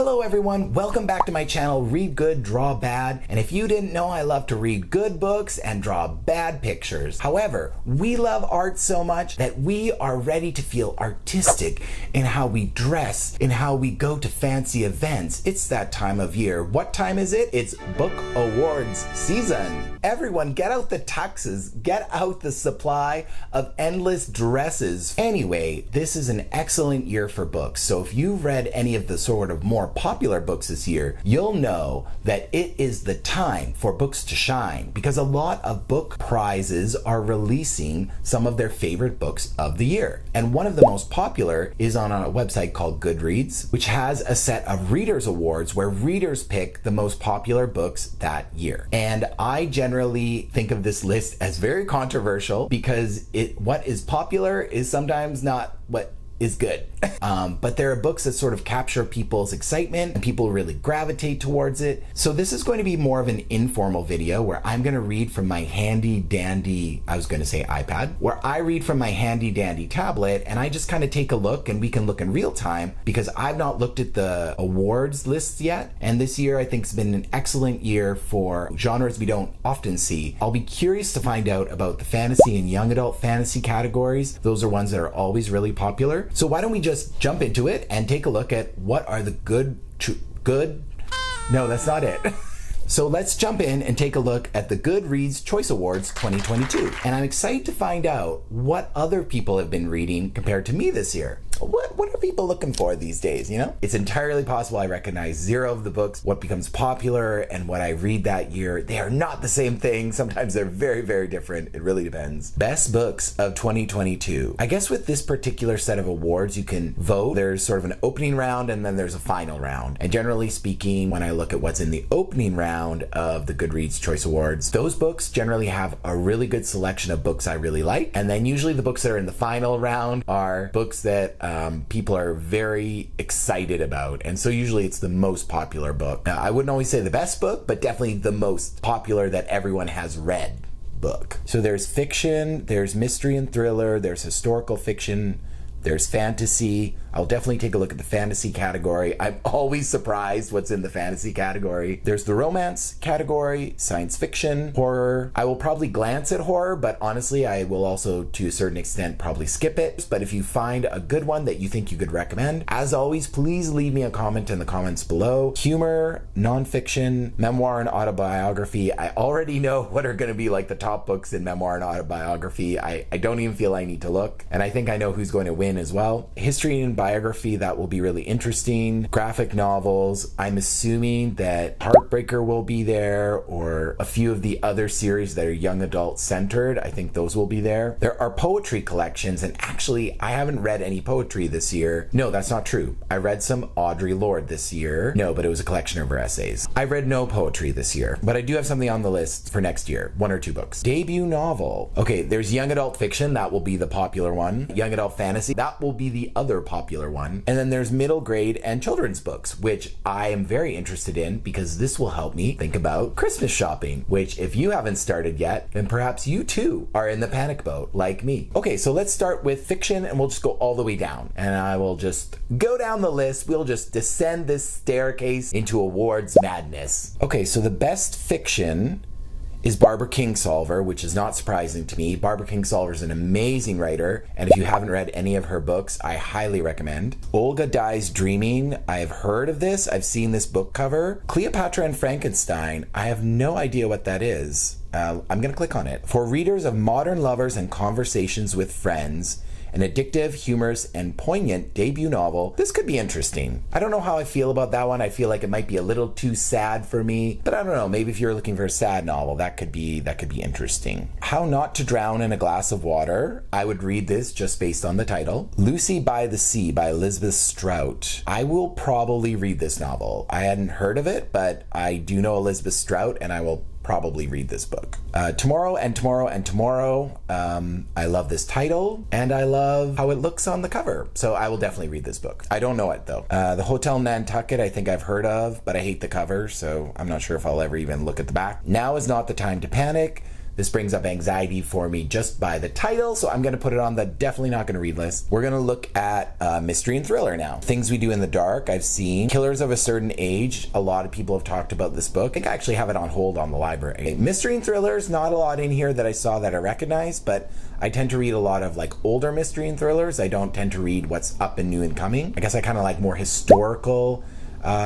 Hello everyone, welcome back to my channel, Read Good, Draw Bad. And if you didn't know, I love to read good books and draw bad pictures. However, we love art so much that we are ready to feel artistic in how we dress, in how we go to fancy events. It's that time of year. What time is it? It's book awards season. Everyone get out the tuxes, get out the supply of endless dresses. Anyway, this is an excellent year for books. So if you've read any of the sort of more popular books this year, you'll know that it is the time for books to shine because a lot of book prizes are releasing some of their favorite books of the year. And one of the most popular is on a website called GoodReads, which has a set of readers awards where readers pick the most popular books that year. And I generally think of this list as very controversial because what is popular is sometimes not what is good. But there are books that sort of capture people's excitement and people really gravitate towards it. So this is going to be more of an informal video where I'm going to read from my handy dandy, I was going to say iPad, where I read from my handy dandy tablet and I just kind of take a look and we can look in real time because I've not looked at the awards lists yet. And this year I think has been an excellent year for genres we don't often see. I'll be curious to find out about the fantasy and young adult fantasy categories. Those are ones that are always really popular. So why don't we just jump into it and take a look at what are the good? No, that's not it. So let's jump in and take a look at the Goodreads Choice Awards 2022. And I'm excited to find out what other people have been reading compared to me this year. What are people looking for these days, you know? It's entirely possible I recognize zero of the books. What becomes popular and what I read that year, they are not the same thing. Sometimes they're very, very different. It really depends. Best books of 2022. I guess with this particular set of awards, you can vote. There's sort of an opening round and then there's a final round. And generally speaking, when I look at what's in the opening round of the Goodreads Choice Awards, those books generally have a really good selection of books I really like. And then usually the books that are in the final round are books that people are very excited about. And so usually it's the most popular book. Now, I wouldn't always say the best book, but definitely the most popular that everyone has read book. So there's fiction, there's mystery and thriller, there's historical fiction, there's fantasy. I'll definitely take a look at the fantasy category. I'm always surprised what's in the fantasy category. There's the romance category, science fiction, horror. I will probably glance at horror, but honestly, I will also, to a certain extent, probably skip it. But if you find a good one that you think you could recommend, as always, please leave me a comment in the comments below. Humor, nonfiction, memoir and autobiography. I already know what are going to be like the top books in memoir and autobiography. I don't even feel I need to look. And I think I know who's going to win as well. History and biography, that will be really interesting. Graphic novels, I'm assuming that Heartbreaker will be there, or a few of the other series that are young adult centered. I think those will be there. There are poetry collections, and actually I haven't read any poetry this year. No, that's not true. I read some Audre Lorde this year. No, but it was a collection of her essays. I read no poetry this year, but I do have something on the list for next year. 1 or 2 books. Debut novel. Okay, there's young adult fiction, that will be the popular one. Young adult fantasy, that will be the other popular one. And then there's middle grade and children's books, which I am very interested in because this will help me think about Christmas shopping, which if you haven't started yet, then perhaps you too are in the panic boat like me. Okay, so let's start with fiction and we'll just go all the way down. And I will just go down the list. We'll just descend this staircase into awards madness. Okay, so the best fiction is Barbara Kingsolver, which is not surprising to me. Barbara Kingsolver is an amazing writer, and if you haven't read any of her books, I highly recommend. Olga Dies Dreaming, I have heard of this. I've seen this book cover. Cleopatra and Frankenstein, I have no idea what that is. I'm going to click on it. For readers of modern lovers and conversations with friends, an addictive, humorous, and poignant debut novel. This could be interesting. I don't know how I feel about that one. I feel like it might be a little too sad for me, but I don't know. Maybe if you're looking for a sad novel, that could be interesting. How Not to Drown in a Glass of Water. I would read this just based on the title. Lucy by the Sea by Elizabeth Strout. I will probably read this novel. I hadn't heard of it, but I do know Elizabeth Strout, and I will probably read this book. Tomorrow and Tomorrow and Tomorrow. I love this title and I love how it looks on the cover. So I will definitely read this book. I don't know it though. The Hotel Nantucket I think I've heard of, but I hate the cover, so I'm not sure if I'll ever even look at the back. Now is Not the Time to Panic. This brings up anxiety for me just by the title, so I'm going to put it on the definitely not going to read list. We're going to look at mystery and thriller now. Things We Do in the Dark, I've seen. Killers of a Certain Age, a lot of people have talked about this book. I think I actually have it on hold on the library. Mystery and thrillers, not a lot in here that I saw that I recognize, but I tend to read a lot of like older mystery and thrillers. I don't tend to read what's up and new and coming. I guess I kind of like more historical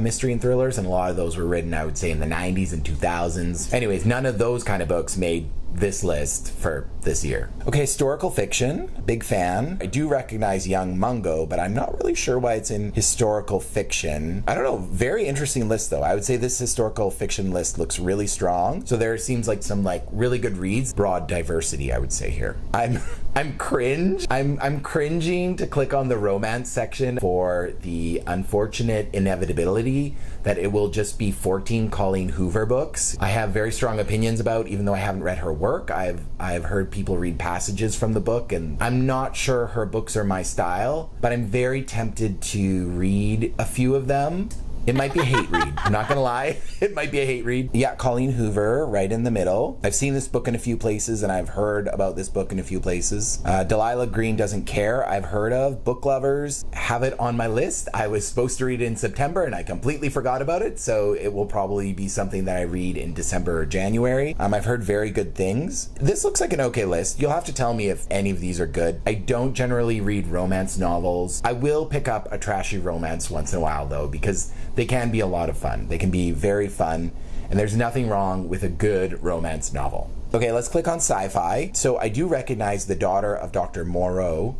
mystery and thrillers, and a lot of those were written, I would say, in the 90s and 2000s. Anyways, none of those kind of books made this list for this year. Okay, historical fiction, big fan. I do recognize Young Mungo, but I'm not really sure why it's in historical fiction. I don't know, very interesting list though. I would say this historical fiction list looks really strong. So there seems like some like really good reads, broad diversity, I would say here. I'm cringing to click on the romance section for the unfortunate inevitability that it will just be 14 Colleen Hoover books. I have very strong opinions about, even though I haven't read her work. I've heard people read passages from the book, and I'm not sure her books are my style, but I'm very tempted to read a few of them. It might be a hate read. I'm not gonna lie. It might be a hate read. Yeah, Colleen Hoover, right in the middle. I've seen this book in a few places, and I've heard about this book in a few places. Delilah Green Doesn't Care, I've heard of. Book lovers have it on my list. I was supposed to read it in September, and I completely forgot about it, so it will probably be something that I read in December or January. I've heard very good things. This looks like an okay list. You'll have to tell me if any of these are good. I don't generally read romance novels. I will pick up a trashy romance once in a while, though, because they can be a lot of fun. They can be very fun, and there's nothing wrong with a good romance novel. Okay, let's click on sci-fi. So I do recognize The Daughter of Dr. Moreau.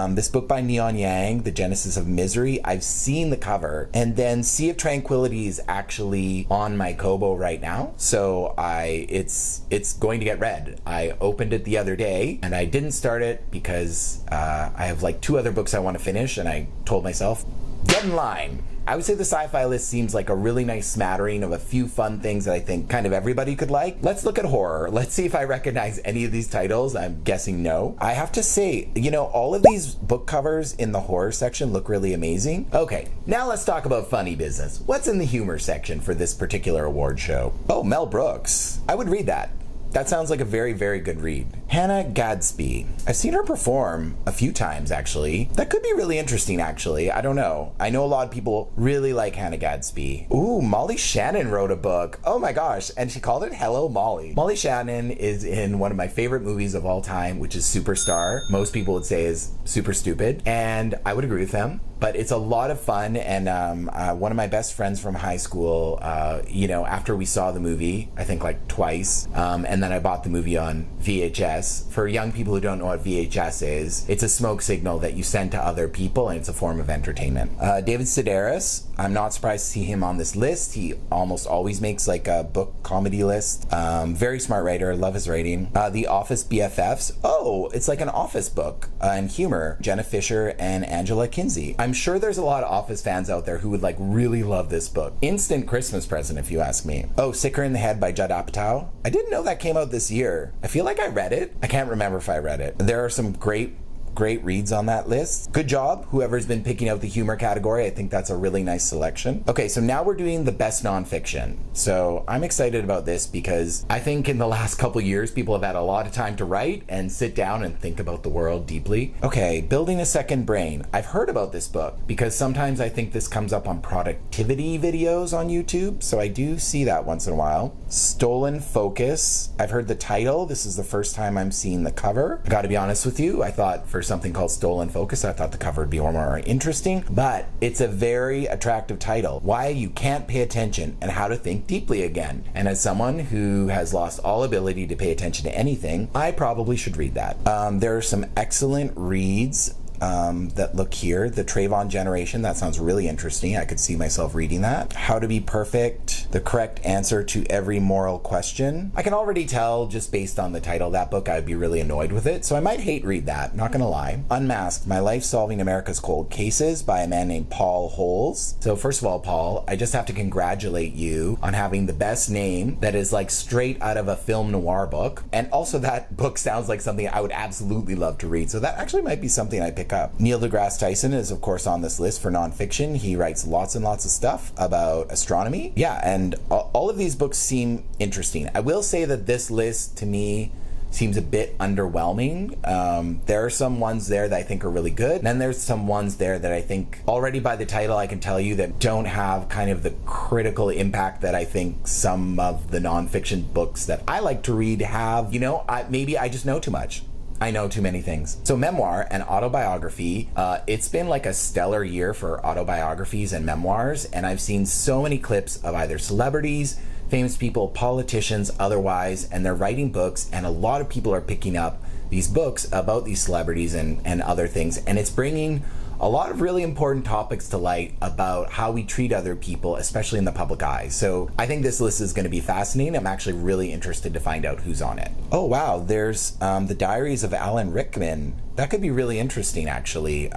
This book by Neon Yang, The Genesis of Misery. I've seen the cover, and then Sea of Tranquility is actually on my Kobo right now. So it's going to get read. I opened it the other day, and I didn't start it because I have like 2 other books I want to finish, and I told myself, get in line. I would say the sci-fi list seems like a really nice smattering of a few fun things that I think kind of everybody could like. Let's look at horror. Let's see if I recognize any of these titles. I'm guessing no. I have to say, all of these book covers in the horror section look really amazing. Okay, now let's talk about funny business. What's in the humor section for this particular award show? Oh, Mel Brooks. I would read that. That sounds like a very, very good read. Hannah Gadsby. I've seen her perform a few times, actually. That could be really interesting, actually. I don't know. I know a lot of people really like Hannah Gadsby. Ooh, Molly Shannon wrote a book. Oh my gosh. And she called it Hello, Molly. Molly Shannon is in one of my favorite movies of all time, which is Superstar. Most people would say is super stupid, and I would agree with them. But it's a lot of fun, and one of my best friends from high school, after we saw the movie, I think like twice, and then I bought the movie on VHS. For young people who don't know what VHS is, it's a smoke signal that you send to other people, and it's a form of entertainment. David Sedaris, I'm not surprised to see him on this list. He almost always makes like a book comedy list. Very smart writer, love his writing. The Office BFFs, it's like an Office book and humor. Jenna Fisher and Angela Kinsey. I'm sure there's a lot of Office fans out there who would like really love this book. Instant Christmas present, if you ask me. Oh, Sicker in the Head by Judd Apatow. I didn't know that came out this year. I feel like I read it. I can't remember if I read it. There are some great reads on that list. Good job, whoever's been picking out the humor category. I think that's a really nice selection. Okay, so now we're doing the best nonfiction. So I'm excited about this because I think in the last couple years, people have had a lot of time to write and sit down and think about the world deeply. Okay, Building a Second Brain. I've heard about this book because sometimes I think this comes up on productivity videos on YouTube, so I do see that once in a while. Stolen Focus. I've heard the title. This is the first time I'm seeing the cover. I gotta be honest with you, I thought for something called Stolen Focus, I thought the cover would be more interesting, but it's a very attractive title. Why you can't pay attention and how to think deeply again. And as someone who has lost all ability to pay attention to anything, I probably should read that. There are some excellent reads that look here. The Trayvon Generation, that sounds really interesting. I could see myself reading that. How to Be Perfect, The Correct Answer to Every Moral Question. I can already tell just based on the title of that book, I'd be really annoyed with it, so I might hate read that, not gonna lie. Unmasked, My Life Solving America's Cold Cases by a man named Paul Holes. So first of all, Paul, I just have to congratulate you on having the best name that is like straight out of a film noir book. And also that book sounds like something I would absolutely love to read. So that actually might be something I pick pick up. Neil deGrasse Tyson is, of course, on this list for nonfiction. He writes lots and lots of stuff about astronomy. Yeah, and all of these books seem interesting. I will say that this list, to me, seems a bit underwhelming. There are some ones there that I think are really good. And then there's some ones there that I think already by the title I can tell you that don't have kind of the critical impact that I think some of the nonfiction books that I like to read have. You know, maybe I just know too much. I know too many things. So Memoir and Autobiography, it's been like a stellar year for autobiographies and memoirs, and I've seen so many clips of either celebrities, famous people, politicians, otherwise, and they're writing books, and a lot of people are picking up these books about these celebrities and other things, and it's bringing a lot of really important topics to light about how we treat other people, especially in the public eye. So I think this list is going to be fascinating. I'm actually really interested to find out who's on it. Oh wow, there's the Diaries of Alan Rickman. That could be really interesting, actually.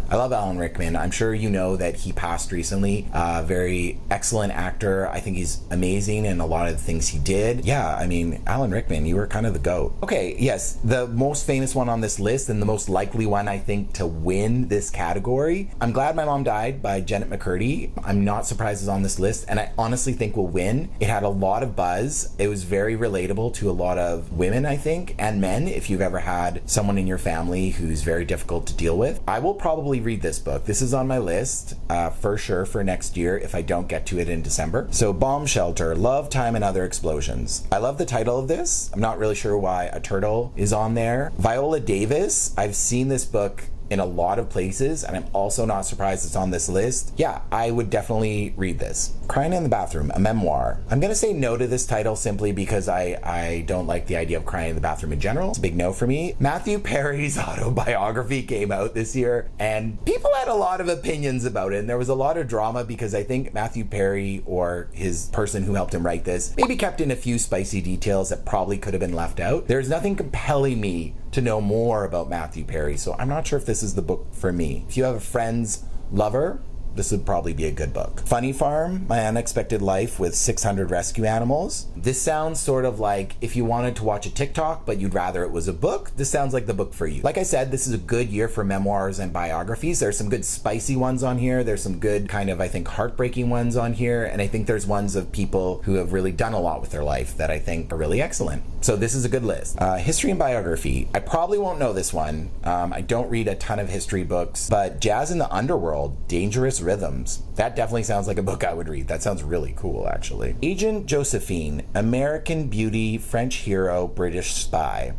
I love Alan Rickman. I'm sure you know that he passed recently. Very excellent actor. I think he's amazing in a lot of the things he did. Yeah, I mean, Alan Rickman, you were kind of the GOAT. Okay, yes, the most famous one on this list and the most likely one, I think, to win this category. I'm Glad My Mom Died by Janet McCurdy. I'm not surprised it's on this list, and I honestly think will win. It had a lot of buzz. It was very relatable to a lot of women, I think, and men, if you've ever had someone in your family who's very difficult to deal with. I will probably read this book. This is on my list for sure for next year if I don't get to it in December. So Bomb Shelter, Love, Time, and Other Explosions. I love the title of this. I'm not really sure why a turtle is on there. Viola Davis, I've seen this book in a lot of places, and I'm also not surprised it's on this list. Yeah, I would definitely read this. Crying in the Bathroom, a memoir. I'm gonna say no to this title simply because I don't like the idea of crying in the bathroom in general. It's a big no for me. Matthew Perry's autobiography came out this year, and people had a lot of opinions about it, and there was a lot of drama because I think Matthew Perry, or his person who helped him write this, maybe kept in a few spicy details that probably could have been left out. There's nothing compelling me to know more about Matthew Perry, so I'm not sure if this is the book for me. If you have a friend's lover, this would probably be a good book. Funny Farm, My Unexpected Life with 600 Rescue Animals. This sounds sort of like if you wanted to watch a TikTok, but you'd rather it was a book, this sounds like the book for you. Like I said, this is a good year for memoirs and biographies. There's some good spicy ones on here. There's some good kind of, I think, heartbreaking ones on here. And I think there's ones of people who have really done a lot with their life that I think are really excellent. So this is a good list. History and Biography. I probably won't know this one. I don't read a ton of history books, but Jazz in the Underworld, Dangerous Rhythms. That definitely sounds like a book I would read. That sounds really cool, actually. Agent Josephine, American Beauty, French Hero, British Spy.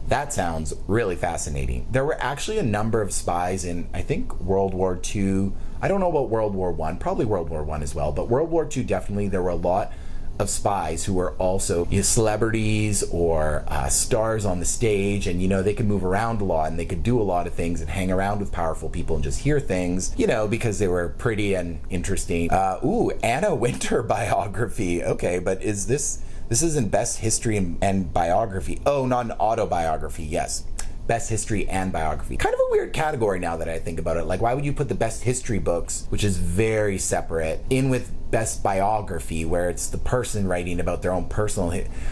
That sounds really fascinating. There were actually a number of spies in, I think, World War II. I don't know about World War I, probably World War I as well, but World War II definitely, there were a lot of spies who were also celebrities or stars on the stage, and they could move around a lot and they could do a lot of things and hang around with powerful people and just hear things, because they were pretty and interesting. Anna Wintour biography. Okay, but this isn't best history and biography. Oh, not an autobiography. Yes, best history and biography. Kind of a weird category now that I think about it. Like, why would you put the best history books, which is very separate, in with best biography, where it's the person writing about their own personal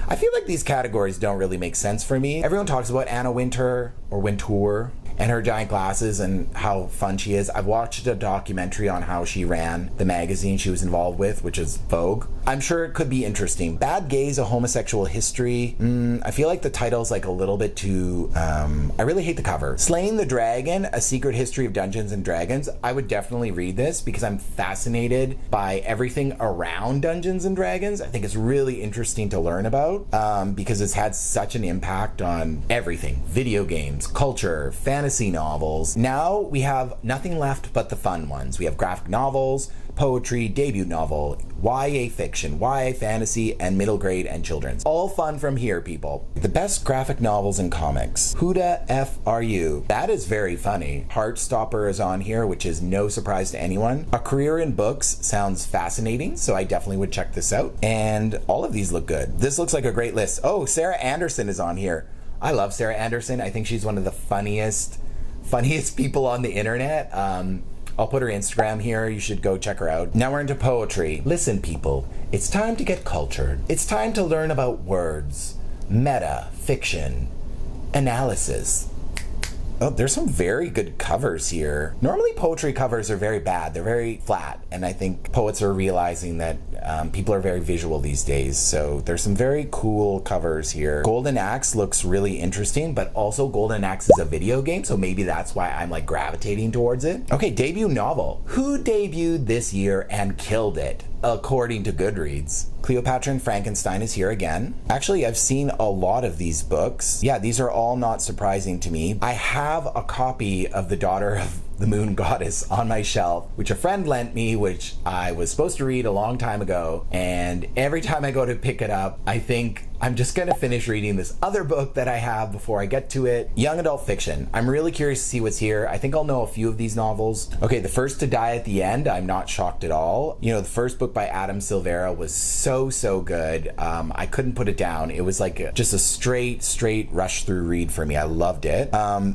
I feel like these categories don't really make sense for me. Everyone talks about Anna Wintour or Wintour and her giant glasses and how fun she is. I've watched a documentary on how she ran the magazine she was involved with, which is Vogue. I'm sure it could be interesting. Bad Gays, A Homosexual History. I feel like the title's like a little bit too, I really hate the cover. Slaying the Dragon, A Secret History of Dungeons and Dragons. I would definitely read this because I'm fascinated by everything around Dungeons and Dragons. I think it's really interesting to learn about because it's had such an impact on everything. Video games, culture, fantasy novels. Now we have nothing left but the fun ones. We have graphic novels, poetry, debut novel, YA fiction, YA fantasy, and middle grade and children's. All fun from here, people. The best graphic novels and comics. Who the F are you? That is very funny. Heartstopper is on here, which is no surprise to anyone. A Career in Books sounds fascinating, so I definitely would check this out. And all of these look good. This looks like a great list. Oh, Sarah Anderson is on here. I love Sarah Anderson. I think she's one of the funniest people on the internet. I'll put her Instagram here. You should go check her out. Now we're into poetry. Listen, people, it's time to get cultured. It's time to learn about words, meta, fiction, analysis. Oh, there's some very good covers here. Normally poetry covers are very bad. They're very flat. And I think poets are realizing that people are very visual these days. So there's some very cool covers here. Golden Axe looks really interesting, but also Golden Axe is a video game. So maybe that's why I'm like gravitating towards it. Okay, debut novel. Who debuted this year and killed it? According to Goodreads. Cleopatra and Frankenstein is here again. Actually, I've seen a lot of these books. Yeah, these are all not surprising to me. I have a copy of The Daughter of the Moon Goddess on my shelf, which a friend lent me, which I was supposed to read a long time ago. And every time I go to pick it up, I think I'm just gonna finish reading this other book that I have before I get to it. Young adult fiction. I'm really curious to see what's here. I think I'll know a few of these novels. Okay, The First to Die at the End, I'm not shocked at all. You know, the first book by Adam Silvera was so good. I couldn't put it down. It was like just a straight rush through read for me. I loved it.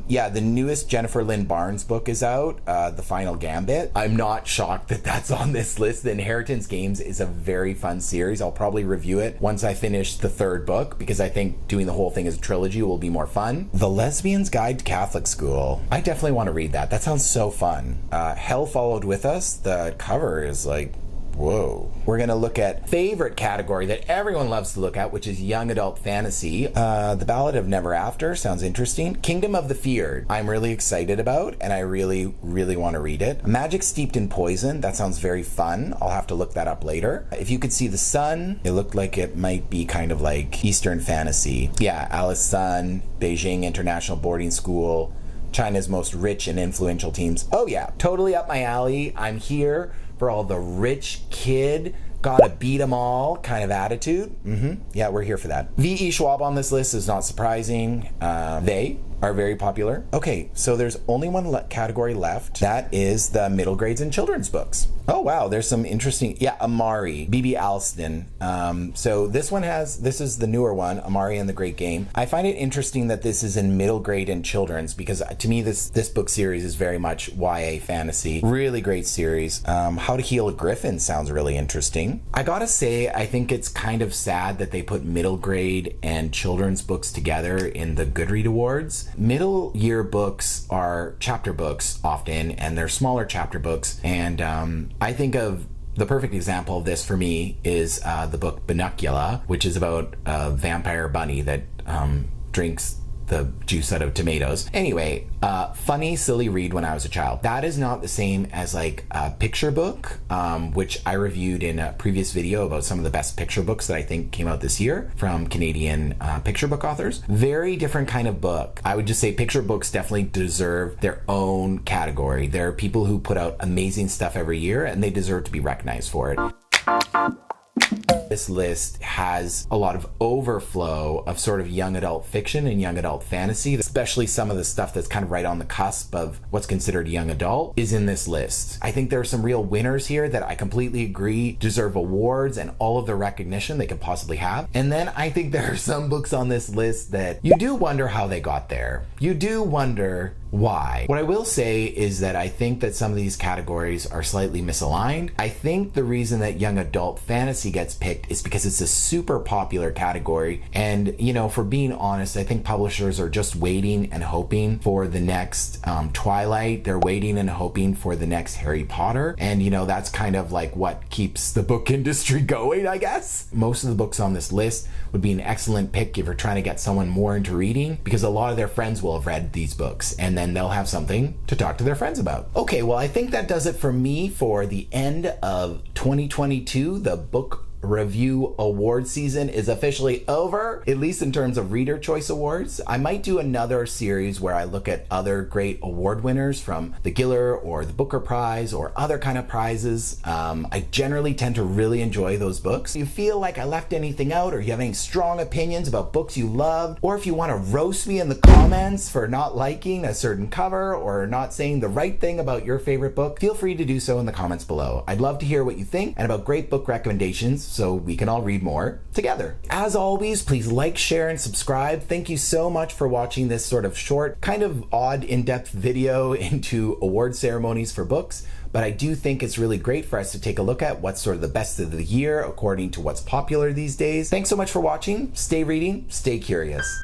Yeah, the newest Jennifer Lynn Barnes book is out, The Final Gambit. I'm not shocked that that's on this list. The Inheritance Games is a very fun series. I'll probably review it once I finish the third book, because I think doing the whole thing as a trilogy will be more fun. The Lesbian's Guide to Catholic School. I definitely want to read that. That sounds so fun. Hell Followed With Us. The cover is like, whoa. We're gonna look at favorite category that everyone loves to look at, which is young adult fantasy. The Ballad of Never After sounds interesting. Kingdom of the Feared, I'm really excited about, and I really want to read it. Magic Steeped in Poison, that sounds very fun. I'll have to look that up later. If You Could See the Sun, it looked like it might be kind of like Eastern fantasy. Yeah, Alice Sun, Beijing International Boarding School, China's most rich and influential teams. Oh yeah, totally up my alley. I'm here for all the rich kid, gotta beat them all kind of attitude. Yeah, we're here for that. V.E. Schwab on this list is not surprising. They are very popular. Okay, so there's only one category left. That is the middle grades and children's books. Oh wow, there's some interesting, yeah, Amari, B.B. Alston. So this is the newer one, Amari and the Great Game. I find it interesting that this is in middle grade and children's, because to me this book series is very much YA fantasy. Really great series. How to Heal a Griffin sounds really interesting. I gotta say, I think it's kind of sad that they put middle grade and children's books together in the Goodreads Awards. Middle year books are chapter books often, and they're smaller chapter books, and I think of the perfect example of this for me is the book Binocula, which is about a vampire bunny that drinks the juice out of tomatoes. Anyway, funny, silly read when I was a child. That is not the same as like a picture book, which I reviewed in a previous video about some of the best picture books that I think came out this year from Canadian picture book authors. Very different kind of book. I would just say picture books definitely deserve their own category. There are people who put out amazing stuff every year, and they deserve to be recognized for it. This list has a lot of overflow of sort of young adult fiction and young adult fantasy, especially some of the stuff that's kind of right on the cusp of what's considered young adult is in this list. I think there are some real winners here that I completely agree deserve awards and all of the recognition they could possibly have. And then I think there are some books on this list that you do wonder how they got there. You do wonder why. What I will say is that I think that some of these categories are slightly misaligned. I think the reason that young adult fantasy gets picked is because it's a super popular category. And, you know, for being honest, I think publishers are just waiting and hoping for the next Twilight. They're waiting and hoping for the next Harry Potter. And, you know, that's kind of like what keeps the book industry going, I guess. Most of the books on this list would be an excellent pick if you're trying to get someone more into reading, because a lot of their friends will have read these books, and then they'll have something to talk to their friends about. Okay, well, I think that does it for me for the end of 2022. The book review award season is officially over, at least in terms of Reader Choice Awards. I might do another series where I look at other great award winners from the Giller or the Booker Prize or other kind of prizes. I generally tend to really enjoy those books. If you feel like I left anything out, or you have any strong opinions about books you loved, or if you want to roast me in the comments for not liking a certain cover or not saying the right thing about your favorite book, feel free to do so in the comments below. I'd love to hear what you think and about great book recommendations, so we can all read more together. As always, please like, share, and subscribe. Thank you so much for watching this sort of short, kind of odd, in-depth video into award ceremonies for books. But I do think it's really great for us to take a look at what's sort of the best of the year according to what's popular these days. Thanks so much for watching. Stay reading, stay curious.